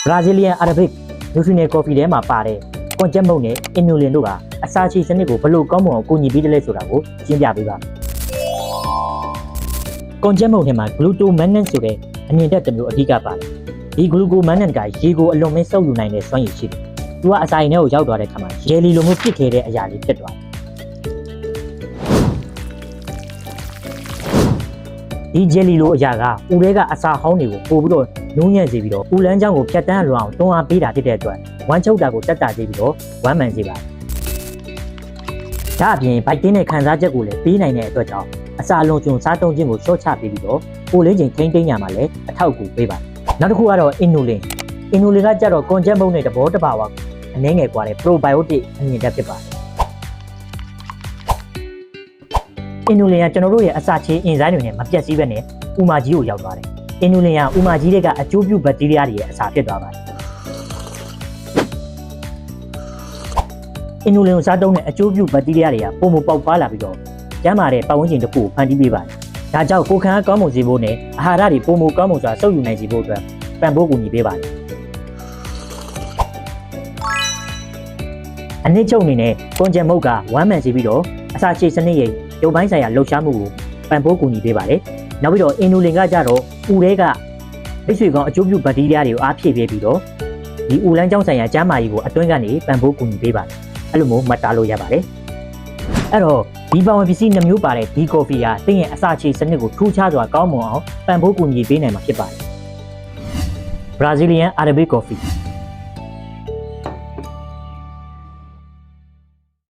Brazilian Arabic Nutrient Coffee ထဲမှာပါတဲ့ကွန်ချက်မုန့်နဲ့ inulin တို့ကအစာချေစနစ်ကိုဘယ်လိုကောင်းမွန်အောင်ကူညီပေးတယ်လဲဆိုတာကိုရှင်းပြပေးပါကွန်ချက်မုန့်ထဲမှာ glucomannan ဆိုတဲ့အမြင်တက်တစ်မျိုးအဓိကပါတယ်ဒီ glucomannan ကရေကိုအလွန်မင်းစုပ်ယူနိုင်တဲ့စွမ်းရည်ရှိတယ်သူကအစာအိမ်ထဲကိုရောက်သွားတဲ့အခါမှာ jelly လိုမျိုးဖြစ်ခဲ့တဲ့အရာလေးဖြစ်သွားတယ်ဒီ jelly လိုအရာကဦးထဲကအစာဟောင်းတွေကိုပို့ပြီးတော့နုံးညံ့စေပြီးတော့ဦးလန်းချောင်းကိုဖြတ်တန်းလွန်အောင်တွန်းအားပေးတာဖြစ်တဲ့အတွက်ဝမ်းချုပ်တာကိုတက်တာစေပြီးတော့ဝမ်းမှန်စေပါတယ်။ဒါအပြင်ဗိုက်တင်းတဲ့ခံစားချက်ကိုလည်းပေးနိုင်တဲ့အတွက်ကြောင့်အစာလုံးကျုံစားသုံးခြင်းကိုလျှော့ချပေးပြီးတော့ပိုလေးချိန်ထိန်းသိမ်းရမှာလည်းအထောက်အကူပေးပါတယ်။နောက်တစ်ခုကတော့ inulin ကကြတော့ကွန်ချက်မုန့်နဲ့တဘောတဘာဝအနည်းငယ်ကွာတဲ့ probiotic အမြင်တက်ဖြစ်ပါတယ်။ inulin ကကျွန်တော်တို့ရဲ့အစာချေအင်ဇိုင်းတွေနဲ့မပြတ်စည်းပဲနဲ့ဥမာကြီးကိုရောက်သွားတယ်။ inulin ကဥမာကြီးတွေကအကျိုးပြုဘက်တီးရီးယားတွေရဲ့အစာဖြစ်သွားပါတယ်inulin ကိုစားသုံးတဲ့အကျိုးပြုဘက်တီးရီးယားတွေကပုံမပေါက်ဖွားလာပြီးတော့ကျန်းမာတဲ့ပတ်ဝန်းကျင်တစ်ခုကိုဖန်တီးပေးပါတယ်။ဒါကြောင့်ကိုယ်ခံအားကောင်းမွန်စေဖို့နဲ့အာဟာရတွေပုံမကောင်းမွန်စွာစုပ်ယူနိုင်စေဖို့အတွက်ပံ့ပိုးကူညီပေးပါတယ်။အနည်းချုပ်အနေနဲ့ကွန်ချက်မုတ်ကဝမ်းမှန်စေပြီးတော့အစာချေစနစ်ရဲ့ရုပ်ပိုင်းဆိုင်ရာလှုပ်ရှားမှုကိုပံ့ပိုးကူညီပေးပါတယ်။နောက်ပြီးတော့ inulin ကကြတော့ဦးထဲကမိတ်ဆွေကောင်းအကျိုးပြုဘက်တီးရီးယားတွေကိုအားဖြည့်ပေးပြီးတော့ဒီဦးလန်းကြောင်းဆိုင်ရာကျန်းမာရေးကိုအတွင်းကနေပံ့ပိုးကူညီပေးပါတယ်။အဲ့လိုမျိုးမှတ်သားလို့ရပါတယ်အဲ့တော့ဒီပါဝင်ပစ္စည်းနှမျိုးပါတဲ့ဒီကော်ဖီဟာသင်ရဲ့အစာချေစနစ်ကိုထူးခြားစွာကောင်းမွန်အောင်ပံ့ပိုးကူညီပေးနိုင်မှာဖြစ်ပါတယ် Brazilian Arabic Coffee